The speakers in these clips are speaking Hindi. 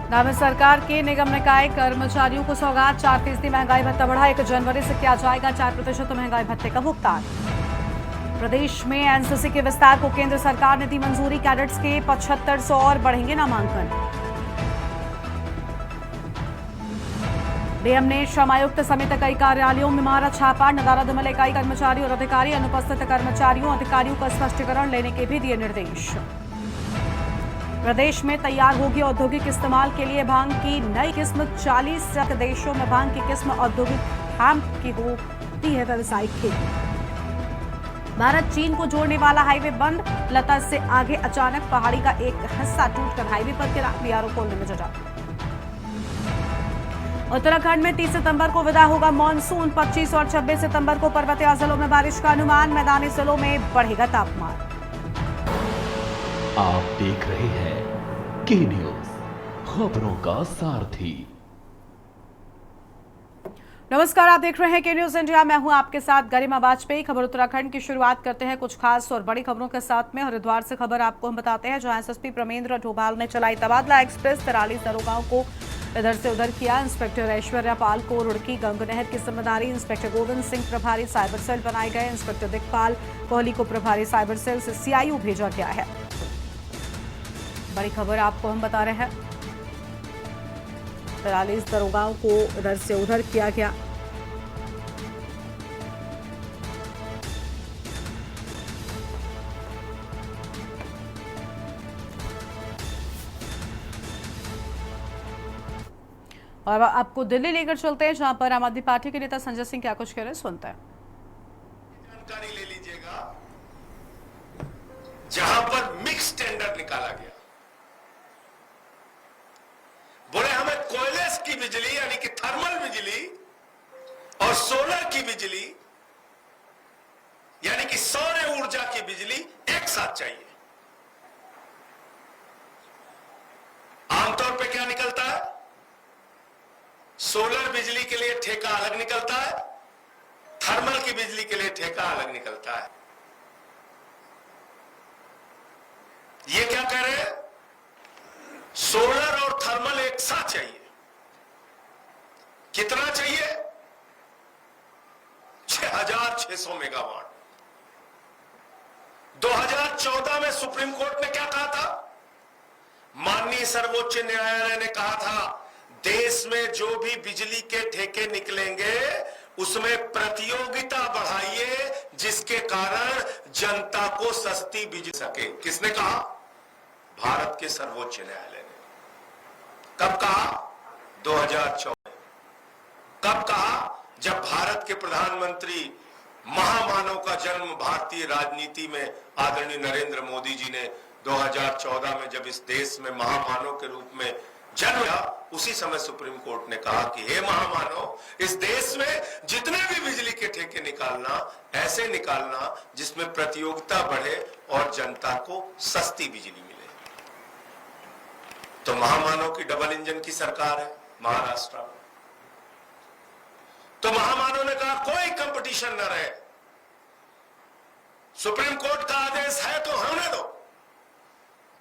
नामी सरकार के निगम निकाय कर्मचारियों को सौगात, 4% महंगाई भत्ता बढ़ा, 1 जनवरी से किया जाएगा 4% महंगाई भत्ते का भुगतान। प्रदेश में एनसीसी के विस्तार को केंद्र सरकार ने दी मंजूरी, कैडेट्स के 7500 और बढ़ेंगे नामांकन। डीएम ने श्रम आयुक्त समेत कई कार्यालयों में मारा छापा, नदारद में कई कर्मचारी और अधिकारी, अनुपस्थित कर्मचारियों अधिकारियों का स्पष्टीकरण लेने के भी दिए निर्देश। प्रदेश में तैयार होगी औद्योगिक इस्तेमाल के लिए भांग की नई किस्म, 40 देशों में भांग की किस्म औद्योगिक हैम्प की होती है व्यावसायिक खेती। भारत चीन को जोड़ने वाला हाईवे बंद, लता से आगे अचानक पहाड़ी का एक हिस्सा टूटकर हाईवे पर गिरा, बीआरओ खोलने में जुटा। उत्तराखंड में 30 सितंबर को विदा होगा मॉनसून, 25 और 26 सितंबर को पर्वतीय जिलों में बारिश का अनुमान, मैदानी जिलों में बढ़ेगा तापमान। आप देख रहे हैं के न्यूज, खबरों का सारथी। नमस्कार, आप देख रहे हैं के न्यूज इंडिया। मैं हूं आपके साथ गरिमा वाजपेयी। खबर उत्तराखंड की शुरुआत करते हैं कुछ खास और बड़ी खबरों के साथ में। हरिद्वार से खबर आपको हम बताते हैं, जहां एसएसपी प्रमेंद्र डोभाल ने चलाई तबादला एक्सप्रेस, 43 दरोगाओं को इधर से उधर किया। इंस्पेक्टर ऐश्वर्या पाल को रुड़की गंगनहर की जिम्मेदारी, इंस्पेक्टर गोविंद सिंह प्रभारी साइबर सेल बनाए गए। इंस्पेक्टर दिखपाल कोहली को प्रभारी साइबर सेल से सीआईयू भेजा गया है। बड़ी खबर आपको हम बता रहे हैं, 43 दरोगाओं को इधर से उधर किया गया। और आपको दिल्ली लेकर चलते हैं, जहां पर आम आदमी पार्टी के नेता संजय सिंह क्या कुछ कह रहे हैं, सुनते हैं। जानकारी ले लीजिएगा, जहां पर मिक्स टेंडर निकाला गया, बोले हमें कोयले की बिजली यानी कि थर्मल बिजली और सोलर की बिजली यानी कि सौर ऊर्जा की बिजली एक साथ चाहिए। आमतौर पे क्या निकलता है, सोलर बिजली के लिए ठेका अलग निकलता है, थर्मल की बिजली के लिए ठेका अलग निकलता है। ये क्या कह रहे हैं, सोलर और थर्मल एक साथ चाहिए। कितना चाहिए, 6600 मेगावाट। 2014 में सुप्रीम कोर्ट ने क्या कहा था, माननीय सर्वोच्च न्यायालय ने कहा था, देश में जो भी बिजली के ठेके निकलेंगे उसमें प्रतियोगिता बढ़ाइए, जिसके कारण जनता को सस्ती बिजली सके। किसने कहा, भारत के सर्वोच्च न्यायालय ने। कब कहा, 2014। कब कहा, जब भारत के प्रधानमंत्री, महामानव का जन्म भारतीय राजनीति में आदरणीय नरेंद्र मोदी जी ने 2014 में जब इस देश में महामानव के रूप में जन्म लिया, उसी समय सुप्रीम कोर्ट ने कहा कि हे महामानव, इस देश में जितने भी बिजली के ठेके निकालना, ऐसे निकालना जिसमें प्रतियोगिता बढ़े और जनता को सस्ती बिजली मिले। तो महामानव की डबल इंजन की सरकार है महाराष्ट्र में। तो महामानव ने कहा कोई कंपटीशन न रहे, सुप्रीम कोर्ट का आदेश है तो होने दो,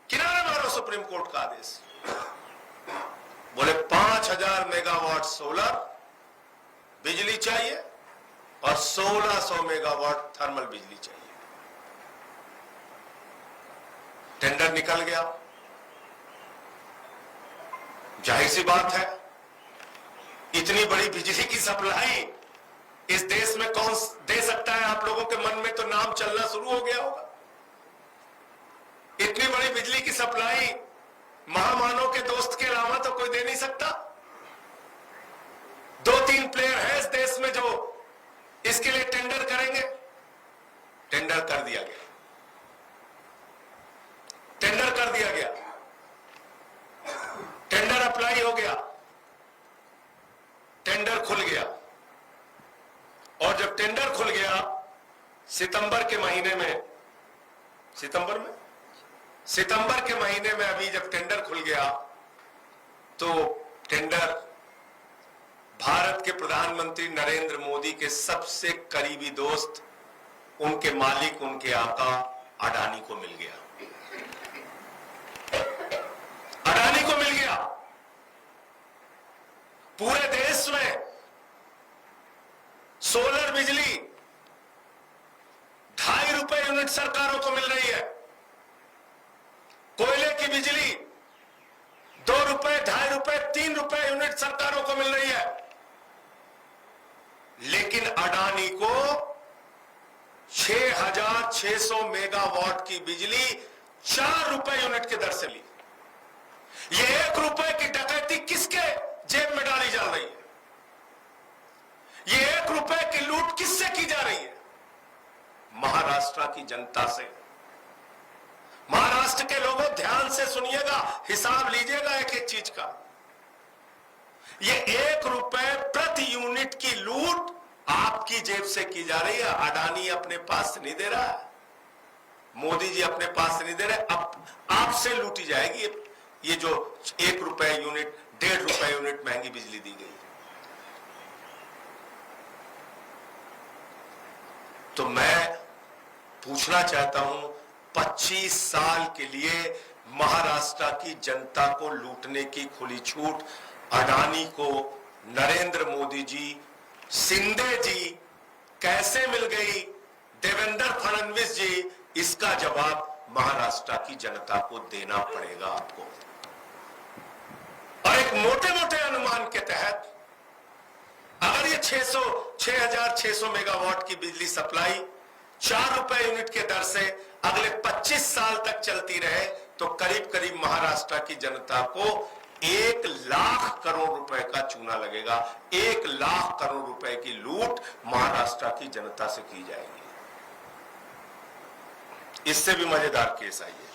किनारे मारो सुप्रीम कोर्ट का आदेश। बोले 5000 मेगावाट सोलर बिजली चाहिए और 1600 मेगावाट थर्मल बिजली चाहिए। टेंडर निकल गया। जाहिर सी बात है, इतनी बड़ी बिजली की सप्लाई इस देश में कौन दे सकता है। आप लोगों के मन में तो नाम चलना शुरू हो गया होगा। इतनी बड़ी बिजली की सप्लाई महामानव के दोस्त के अलावा तो कोई दे नहीं सकता। 2-3 प्लेयर है इस देश में जो इसके लिए टेंडर करेंगे। टेंडर कर दिया गया, टेंडर कर दिया गया, टेंडर अप्लाई हो गया, टेंडर खुल गया। और जब टेंडर खुल गया सितंबर के महीने में, सितंबर के महीने में अभी जब टेंडर खुल गया तो टेंडर भारत के प्रधानमंत्री नरेंद्र मोदी के सबसे करीबी दोस्त, उनके मालिक, उनके आका अडानी को मिल गया। अडानी को मिल गया। सरकारों को मिल रही है। कोयले की बिजली 2 रुपए, 2.5 रुपए, 3 रुपए यूनिट सरकारों को मिल रही है, लेकिन अडानी को 6,600 मेगावाट की बिजली 4 रुपए यूनिट की दर से ली। ये 1 रुपए की डकैती किसके जेब में डाली जा रही है? ये 1 रुपए की लूट किससे की जा रही है? महाराष्ट्र की जनता से। महाराष्ट्र के लोगों ध्यान से सुनिएगा, हिसाब लीजिएगा एक एक चीज का। ये 1 रुपए प्रति यूनिट की लूट आपकी जेब से की जा रही है। अडानी अपने पास से नहीं दे रहा है, मोदी जी अपने पास से नहीं दे रहे, अब आपसे लूटी जाएगी ये जो 1 रुपए यूनिट, 1.5 रुपए यूनिट महंगी बिजली दी गई। तो मैं पूछना चाहता हूं, 25 साल के लिए महाराष्ट्र की जनता को लूटने की खुली छूट अडानी को नरेंद्र मोदी जी, शिंदे जी कैसे मिल गई, देवेंद्र फडणवीस जी, इसका जवाब महाराष्ट्र की जनता को देना पड़ेगा आपको। और एक मोटे मोटे अनुमान के तहत अगर ये 6,600 मेगावाट की बिजली सप्लाई 4 रुपए यूनिट के दर से अगले 25 साल तक चलती रहे तो करीब करीब महाराष्ट्र की जनता को 1 लाख करोड़ रुपए का चूना लगेगा। 1 लाख करोड़ रुपए की लूट महाराष्ट्र की जनता से की जाएगी। इससे भी मजेदार केस आई है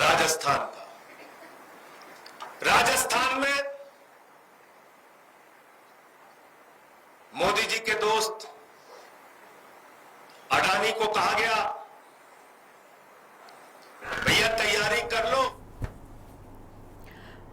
राजस्थान का। राजस्थान में मोदी जी के दोस्त अडानी को कहा गया, भैया तैयारी कर लो।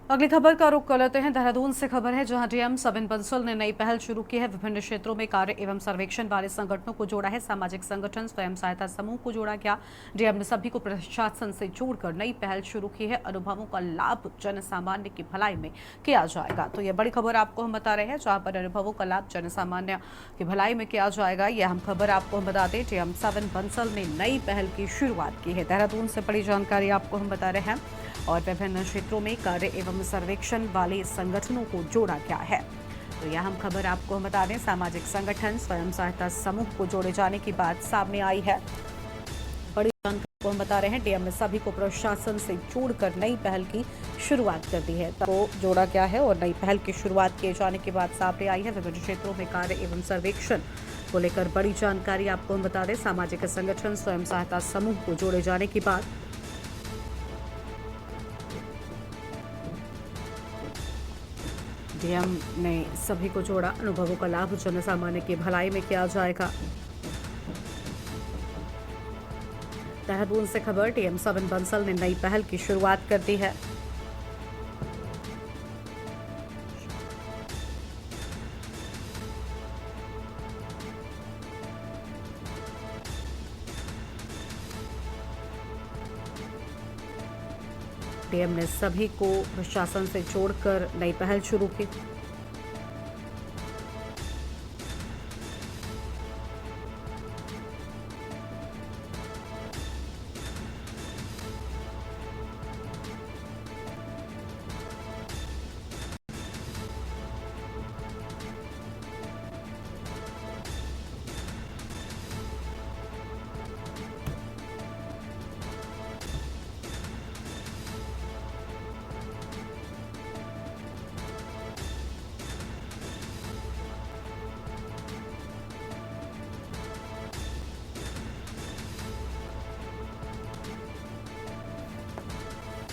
अगली खबर का रुख कर लेते हैं। देहरादून से खबर है, जहां डीएम सविन बंसल ने नई पहल शुरू की है। विभिन्न क्षेत्रों में कार्य एवं सर्वेक्षण वाले संगठनों को जोड़ा है। सामाजिक संगठन, स्वयं सहायता समूह को जोड़ा गया। डीएम ने सभी को प्रशासन से जोड़कर नई पहल शुरू की है। अनुभवों का लाभ जन सामान्य की भलाई में किया जाएगा। तो यह बड़ी खबर आपको हम बता रहे हैं, जहां पर अनुभवों का लाभ जन सामान्य की भलाई में किया जाएगा। यह हम खबर आपको हम बता दें, डीएम सविन बंसल ने नई पहल की शुरुआत की है। देहरादून से बड़ी जानकारी आपको हम बता रहे हैं। और विभिन्न क्षेत्रों में कार्य एवं सर्वेक्षण वाले संगठनों को जोड़ा गया है। तो यह हम खबर आपको हम बता दें, सामाजिक संगठन, स्वयं सहायता समूह को जोड़े जाने की बात सामने आई है। बड़ी जानकारी को हम बता रहे हैं, डीएम ने सभी को प्रशासन से जोड़कर नई पहल की शुरुआत कर दी है। तो जोड़ा गया है और नई पहल की शुरुआत किए जाने की बात सामने आई है। विभिन्न क्षेत्रों में कार्य एवं सर्वेक्षण को लेकर बड़ी जानकारी आपको हम बता दें, सामाजिक संगठन, स्वयं सहायता समूह को जोड़े जाने की बात। डीएम ने सभी को जोड़ा, अनुभवों का लाभ जन सामान्य की भलाई में किया जाएगा। देहरादून से खबर, डीएम सविन बंसल ने नई पहल की शुरुआत कर दी है। डीएम ने सभी को प्रशासन से जोड़कर नई पहल शुरू की।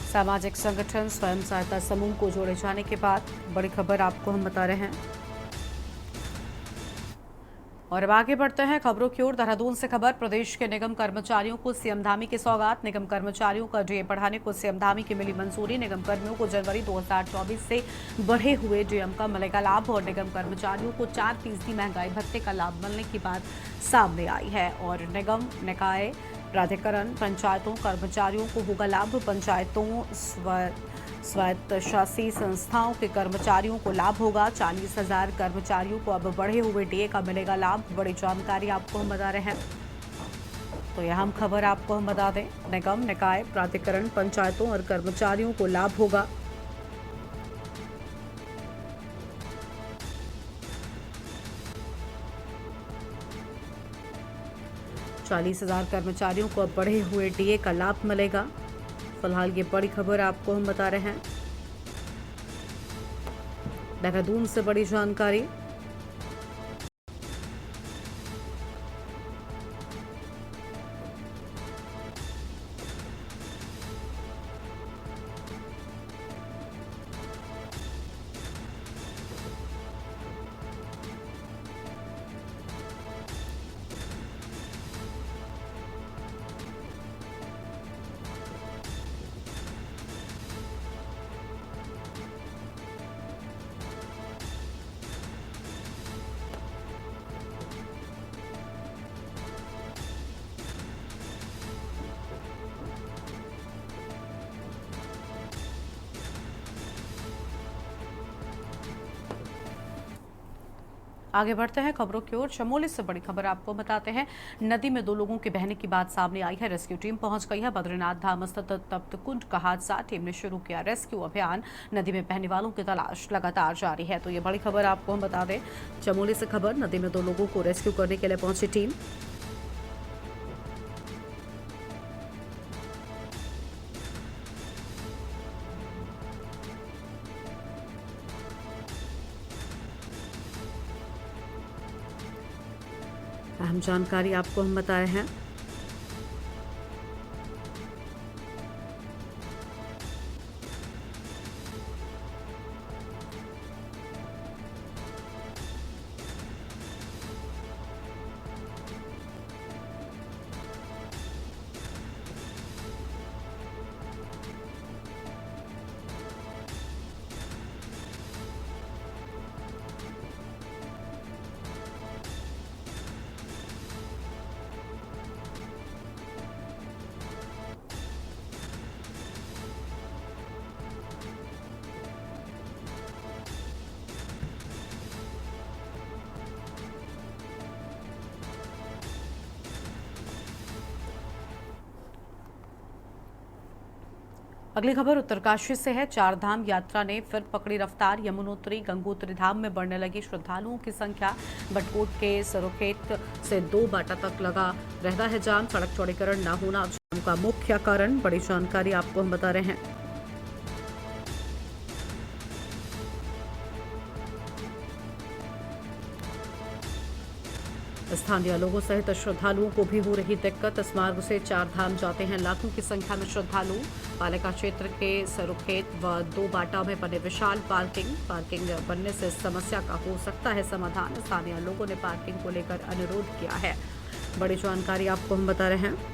सामाजिक संगठन, स्वयं सहायता समूह को जोड़े जाने के बाद बड़ी खबर आपको हम बता रहे हैं। और अब आगे बढ़ते हैं खबरों की ओर। देहरादून से खबर, प्रदेश के निगम कर्मचारियों को सीएम धामी की सौगात। निगम कर्मचारियों का डीए बढ़ाने को सीएम धामी की मिली मंजूरी। निगम कर्मियों को जनवरी 2024 से बढ़े हुए डीएम का मिलेगा लाभ और निगम कर्मचारियों को 4% महंगाई भत्ते का लाभ मिलने की बात सामने आई है। और निगम, निकाय, प्राधिकरण, पंचायतों कर्मचारियों को होगा लाभ। पंचायतों, स्वायत्तशासी संस्थाओं के कर्मचारियों को लाभ होगा। 40,000 कर्मचारियों को अब बढ़े हुए डीए का मिलेगा लाभ। बड़ी जानकारी आपको हम बता रहे हैं। तो यह अहम खबर आपको हम बता दें, निगम, निकाय, प्राधिकरण, पंचायतों और कर्मचारियों को लाभ होगा। चालीस 40,000 कर्मचारियों को अब बढ़े हुए डीए का लाभ मिलेगा। फिलहाल ये बड़ी खबर आपको हम बता रहे हैं। देहरादून से बड़ी जानकारी। आगे बढ़ते हैं खबरों की ओर। चमोली से बड़ी खबर आपको बताते हैं। नदी में 2 लोगों के बहने की बात सामने आई है। रेस्क्यू टीम पहुंच गई है। बद्रीनाथ धाम स्थित तप्त कुंड का हादसा, टीम ने शुरू किया रेस्क्यू अभियान। नदी में बहने वालों की तलाश लगातार जारी है। तो ये बड़ी खबर आपको हम बता दें। चमोली से खबर, नदी में 2 लोगों को रेस्क्यू करने के लिए पहुंची टीम। अहम जानकारी आपको हम बता रहे हैं। अगली खबर उत्तरकाशी से है। 4 धाम यात्रा ने फिर पकड़ी रफ्तार। यमुनोत्री गंगोत्री धाम में बढ़ने लगी श्रद्धालुओं की संख्या। बटकोट के सरोखेत से 2 बाटा तक लगा रहता है जाम। सड़क चौड़ीकरण न होना जाम का मुख्य कारण। बड़ी जानकारी आपको हम बता रहे हैं। स्थानीय लोगों सहित श्रद्धालुओं को भी हो रही दिक्कत। इस मार्ग से 4 धाम जाते हैं लाखों की संख्या में श्रद्धालु। पालिका क्षेत्र के सरुखेत व 2 बाटा में बने विशाल पार्किंग बनने से समस्या का हो सकता है समाधान। स्थानीय लोगों ने पार्किंग को लेकर अनुरोध किया है। बड़ी जानकारी आपको हम बता रहे हैं।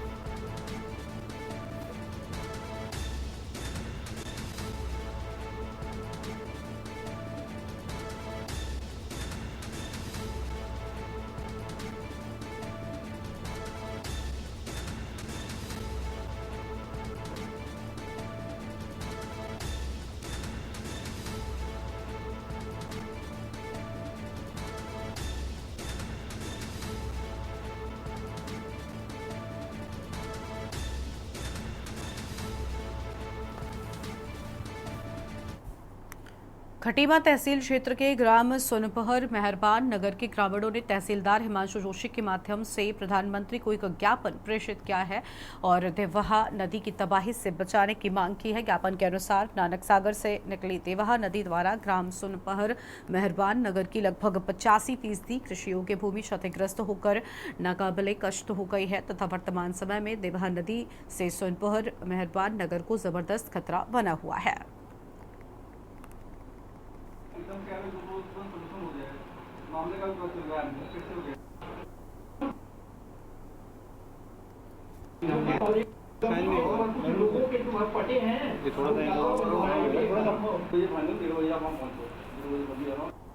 खटीमा तहसील क्षेत्र के ग्राम सोनपहर मेहरबान नगर के ग्रामीणों ने तहसीलदार हिमांशु जोशी के माध्यम से प्रधानमंत्री को एक ज्ञापन प्रेषित किया है और देवहा नदी की तबाही से बचाने की मांग की है। ज्ञापन के अनुसार नानक सागर से निकली देवहा नदी द्वारा ग्राम सोनपहर मेहरबान नगर की लगभग 85% कृषि योग्य भूमि क्षतिग्रस्त होकर नाकाबिले कष्ट हो गई है तथा वर्तमान समय में देवहा नदी से सोनपहर मेहरबान नगर को जबरदस्त खतरा बना हुआ है। एकदम क्या है जो सोल्यूशन हो जाएगा मामले का कैसे हो गया लोगों के जो पटे हैं ये थोड़ा सा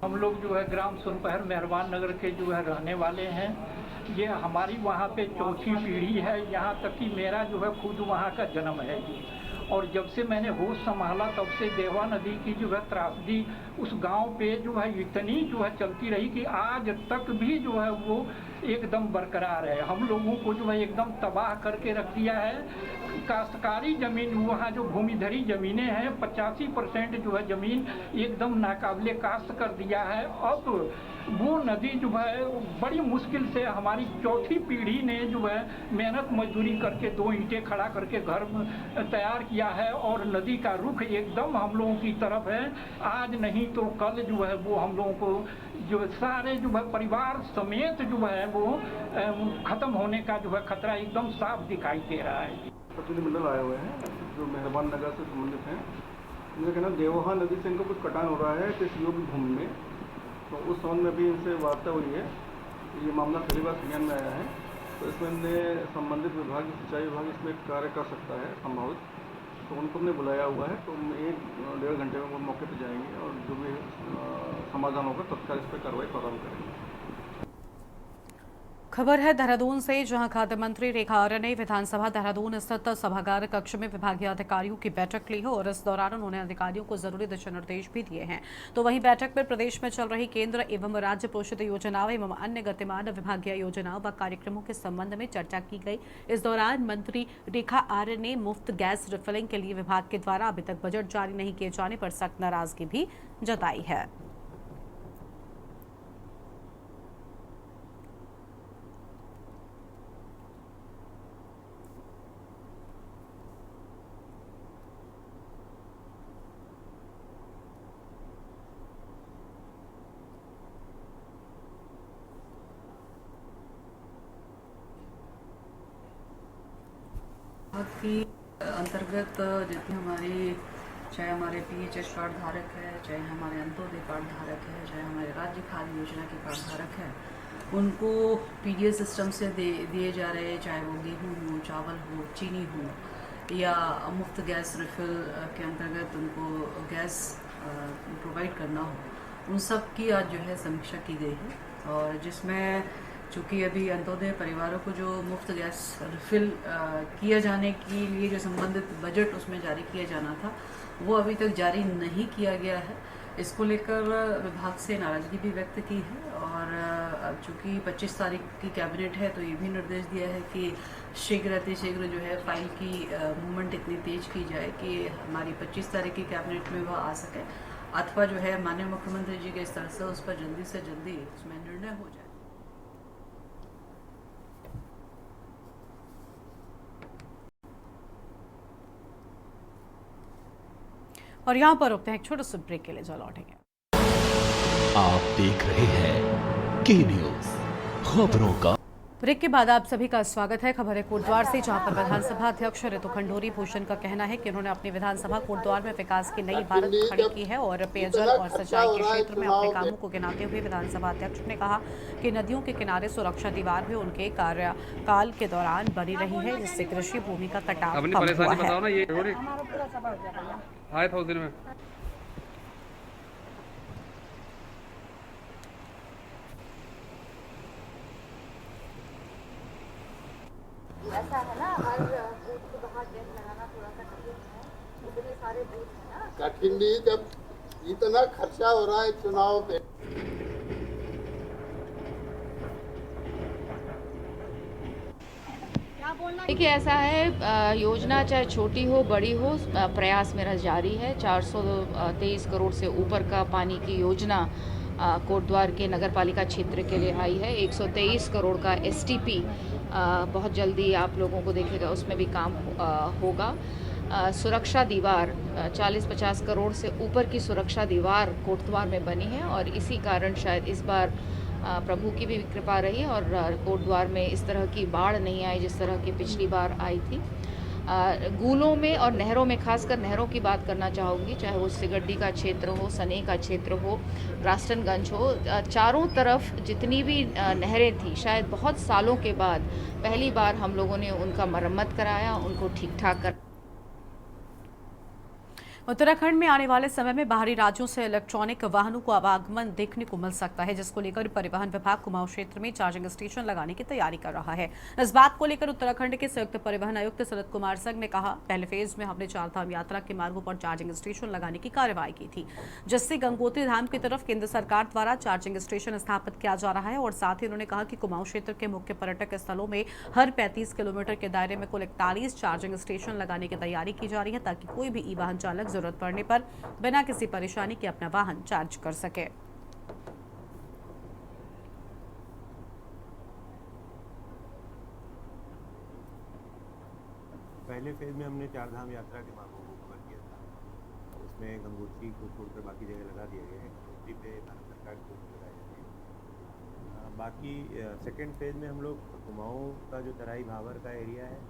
हम लोग जो है ग्राम सोनपहर मेहरबान नगर के जो है रहने वाले हैं। ये हमारी वहाँ पे चौथी पीढ़ी है। यहाँ तक कि मेरा जो है खुद वहाँ का जन्म है और जब से मैंने होश संभाला तब से देवा नदी की जो है त्रासदी उस गांव पे जो है इतनी जो है चलती रही कि आज तक भी जो है वो एकदम बरकरार है। हम लोगों को जो है एकदम तबाह करके रख दिया है। काश्तकारी जमीन, वहाँ जो भूमिधरी जमीनें हैं 85% जो है जमीन एकदम नाकाबिले काश्त कर दिया है। अब वो नदी जो है बड़ी मुश्किल से हमारी चौथी पीढ़ी ने जो है मेहनत मजदूरी करके 2 ईंटें खड़ा करके घर तैयार किया है और नदी का रुख एकदम हम लोगों की तरफ है। आज नहीं तो कल जो है वो हम लोगों को जो सारे जो है परिवार समेत जो है वो खत्म होने का जो है खतरा एकदम साफ दिखाई दे रहा है। प्रतिनिधिमंडल आए हुए हैं जो मेहरबान नगर से संबंधित हैं। उनका कहना देवहा नदी से इनको कुछ कटान हो रहा है कृषि योग्य भूमि में, तो उस संबंध में भी इनसे वार्ता हुई है। ये मामला पहली बार संज्ञान में आया है, तो इसमें संबंधित विभाग, सिंचाई विभाग इसमें कार्य कर सकता है संभावित, तो उनको हमने बुलाया हुआ है। तो हम 1-1.5 घंटे में वो मौके पर जाएंगे और जो भी समाधान होगा तत्काल इस पर कार्रवाई प्रारंभ करेंगे। खबर है देहरादून से, जहां खाद्य मंत्री रेखा आर्य ने विधानसभा देहरादून स्थित सभागार कक्ष में विभागीय अधिकारियों की बैठक ली है और इस दौरान उन्होंने अधिकारियों को जरूरी दिशा निर्देश भी दिए हैं। तो वहीं बैठक में प्रदेश में चल रही केंद्र एवं राज्य पोषित योजनाओं एवं अन्य गतिमान विभागीय योजनाओं व कार्यक्रमों के संबंध में चर्चा की गई। इस दौरान मंत्री रेखा आर्य ने मुफ्त गैस रिफिलिंग के लिए विभाग के द्वारा अभी तक बजट जारी नहीं किए जाने पर सख्त नाराजगी भी जताई है। की अंतर्गत जितने हमारे, चाहे हमारे PHS कार्ड धारक है, चाहे हमारे अंत्योदय कार्ड धारक है, चाहे हमारे राज्य खाद्य योजना के कार्ड धारक है, उनको PDS सिस्टम से दिए जा रहे, चाहे वो गेहूँ हो, चावल हो, चीनी हो या मुफ्त गैस रिफिल के अंतर्गत उनको गैस प्रोवाइड करना हो, उन सब की आज जो है समीक्षा की गई है। और जिसमें चूँकि अभी अंत्योदय परिवारों को जो मुफ्त गैस रिफिल किया जाने के लिए जो संबंधित बजट उसमें जारी किया जाना था, वो अभी तक जारी नहीं किया गया है। इसको लेकर विभाग से नाराजगी भी व्यक्त की है और चूँकि 25 तारीख की कैबिनेट है, तो ये भी निर्देश दिया है कि शीघ्र जो है फाइल की मूवमेंट इतनी तेज की जाए कि हमारी 25 तारीख की कैबिनेट में वह आ सके, अथवा जो है माननीय मुख्यमंत्री जी के स्तर से उस पर जल्दी से जल्दी उसमें निर्णय हो जाए। और यहाँ पर रुकते हैं एक छोटे से ब्रेक के लिए, जो लौटेंगे। आप देख रहे हैं के न्यूज, खबरों का। ब्रेक के बाद आप सभी का स्वागत है। खबर है कोटद्वार से, जहां पर विधानसभा अध्यक्ष ऋतु खंडूरी भूषण का कहना है कि उन्होंने अपनी विधानसभा कोटद्वार में विकास की नई इमारत खड़ी की है और पेयजल और सिंचाई के क्षेत्र में अपने कामों को गिनाते हुए विधानसभा अध्यक्ष ने कहा कि नदियों के किनारे सुरक्षा दीवार भी उनके कार्यकाल के दौरान बनी रही है, जिससे कृषि भूमि का कटाव कम हुआ है। ऐसा है ना, हर बूथ को बाहर गेट लगाना थोड़ा सा कठिन है, इतने सारे बूथ है ना। कठिन भी जब इतना खर्चा हो रहा है चुनाव पे। देखिए ऐसा है, योजना चाहे छोटी हो बड़ी हो, प्रयास मेरा जारी है। 423 करोड़ से ऊपर का पानी की योजना कोटद्वार के नगरपालिका क्षेत्र के लिए आई है। 123 करोड़ का STP बहुत जल्दी आप लोगों को देखेगा, उसमें भी काम होगा। सुरक्षा दीवार 40-50 करोड़ से ऊपर की सुरक्षा दीवार कोटद्वार में बनी है और इसी कारण शायद इस बार प्रभु की भी कृपा रही और कोटद्वार में इस तरह की बाढ़ नहीं आई जिस तरह की पिछली बार आई थी। गूलों में और नहरों में, खासकर नहरों की बात करना चाहूँगी, चाहे वो सिगड्डी का क्षेत्र हो, सने का क्षेत्र हो, राष्ट्रगंज हो, चारों तरफ जितनी भी नहरें थी, शायद बहुत सालों के बाद पहली बार हम लोगों ने उनका मरम्मत कराया, उनको ठीक ठाक कर। उत्तराखंड में आने वाले समय में बाहरी राज्यों से इलेक्ट्रॉनिक वाहनों को आवागमन देखने को मिल सकता है, जिसको लेकर परिवहन विभाग कुमाऊं क्षेत्र में चार्जिंग स्टेशन लगाने की तैयारी कर रहा है। इस बात को लेकर उत्तराखंड के संयुक्त परिवहन आयुक्त शरद कुमार संघ ने कहा, पहले फेज में हमने चारधाम यात्रा के मार्गों पर चार्जिंग स्टेशन लगाने की कार्रवाई की थी, जिससे गंगोत्री धाम की तरफ केंद्र सरकार द्वारा चार्जिंग स्टेशन स्थापित किया जा रहा है। और साथ ही उन्होंने कहा कि कुमाऊं क्षेत्र के मुख्य पर्यटक स्थलों में हर 35 किलोमीटर के दायरे में कुल 41 चार्जिंग स्टेशन लगाने की तैयारी की जा रही है, ताकि कोई भी ई वाहन चालक जरूरत पड़ने पर बिना किसी परेशानी के अपना वाहन चार्ज कर सके। पहले फेज में हमने चारधाम यात्रा के मार्गों को कवर किया था, उसमें गंगोत्री को छोड़कर बाकी जगह लगा दिया गया है। गंगोत्री पे भारत सरकार को लगाई जाती है। बाकी सेकेंड फेज में हम लोग कुमाऊं का जो तराई भावर का एरिया है,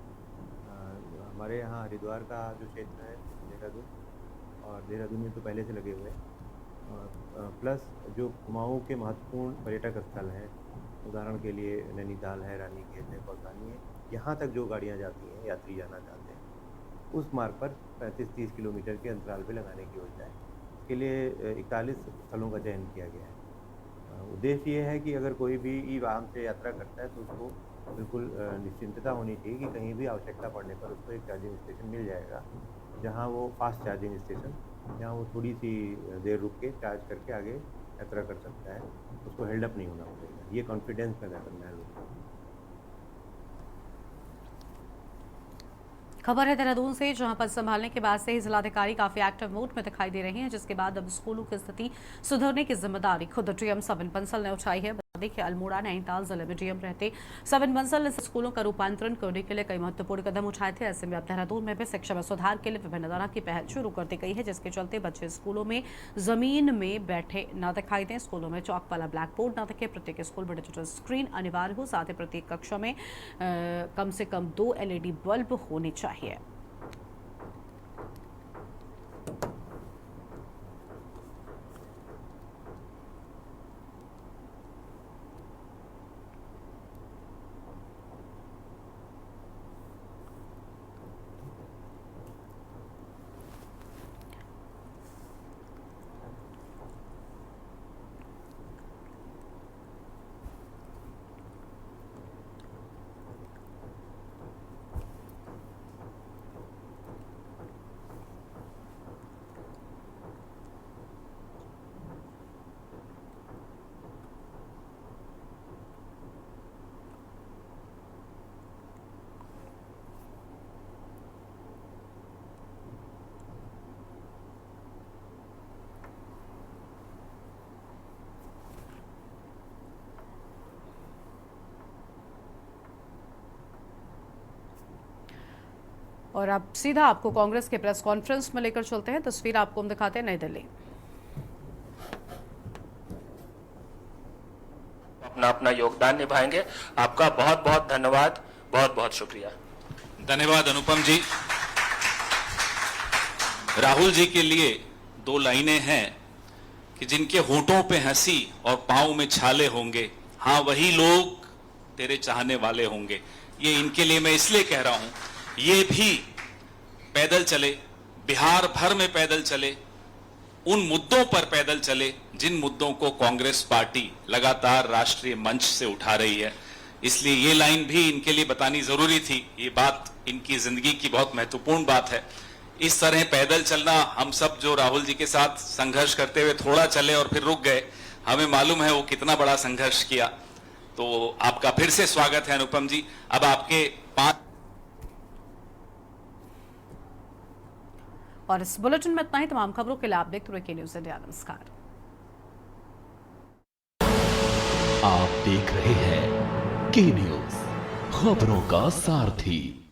हमारे यहाँ हरिद्वार का जो क्षेत्र है देहरादून, और देहरादून में तो पहले से लगे हुए हैं, और प्लस जो कुमाऊं के महत्वपूर्ण पर्यटक स्थल हैं, उदाहरण के लिए नैनीताल है, रानीखेत है, कौसानी है, यहाँ तक जो गाड़ियाँ जाती हैं, यात्री जाना चाहते हैं, उस मार्ग पर 35-30 किलोमीटर के अंतराल पे लगाने की योजना है। इसके लिए 41 स्थलों का चयन किया गया है। उद्देश्य ये है कि अगर कोई भी ई वाहन से यात्रा करता है तो उसको बिल्कुल निश्चिंतता होनी चाहिए कि कहीं भी आवश्यकता पड़ने पर उसको एक चार्जिंग स्टेशन मिल जाएगा, जहाँ वो फास्ट चार्जिंग स्टेशन, जहाँ वो थोड़ी सी देर रुक के चार्ज करके आगे यात्रा कर सकता है, उसको हेल्डअप नहीं होना पड़ेगा। ये कॉन्फिडेंस पैदा करना है लोगों को। खबर है देहरादून से, जहां पद संभालने के बाद से ही जिलाधिकारी काफी एक्टिव मोड में दिखाई दे रहे हैं, जिसके बाद अब स्कूलों की स्थिति सुधरने की जिम्मेदारी खुद डीएम सविन बंसल ने उठाई है। देखिए, अल्मोड़ा नैनीताल जिले में डीएम रहते सविन बंसल ने स्कूलों का रूपांतरण करने के लिए कई महत्वपूर्ण कदम उठाए थे। ऐसे में अब देहरादून में भी शिक्षा में सुधार के लिए विभिन्न तरह की पहल शुरू कर दी गई है, जिसके चलते बच्चे स्कूलों में जमीन में बैठे न दिखाई दें, स्कूलों में चौक वाला ब्लैक बोर्ड न दिखे, प्रत्येक स्कूल में डिजिटल स्क्रीन अनिवार्य हो, साथ ही प्रत्येक कक्षा में कम से कम 2 LED बल्ब होने चाहिए। और अब सीधा आपको कांग्रेस के प्रेस कॉन्फ्रेंस में लेकर चलते हैं। तस्वीर आपको हम दिखाते हैं नई दिल्ली। अपना अपना योगदान निभाएंगे। आपका बहुत बहुत धन्यवाद, बहुत बहुत शुक्रिया। धन्यवाद अनुपम जी। राहुल जी के लिए 2 लाइनें हैं कि जिनके होठों पे हंसी और पांव में छाले होंगे, हाँ वही लोग तेरे चाहने वाले होंगे। ये इनके लिए मैं इसलिए कह रहा हूं, ये भी पैदल चले, बिहार भर में पैदल चले, उन मुद्दों पर पैदल चले जिन मुद्दों को कांग्रेस पार्टी लगातार राष्ट्रीय मंच से उठा रही है। इसलिए ये लाइन भी इनके लिए बतानी जरूरी थी। ये बात इनकी जिंदगी की बहुत महत्वपूर्ण बात है। इस तरह पैदल चलना, हम सब जो राहुल जी के साथ संघर्ष करते हुए थोड़ा चले और फिर रुक गए, हमें मालूम है वो कितना बड़ा संघर्ष किया। तो आपका फिर से स्वागत है अनुपम जी। अब आपके 5 और इस बुलेटिन में इतना ही। तमाम खबरों के लिए आप देखते रहिए न्यूज़ इंडिया। नमस्कार। आप देख रहे हैं के न्यूज़, खबरों का सारथी।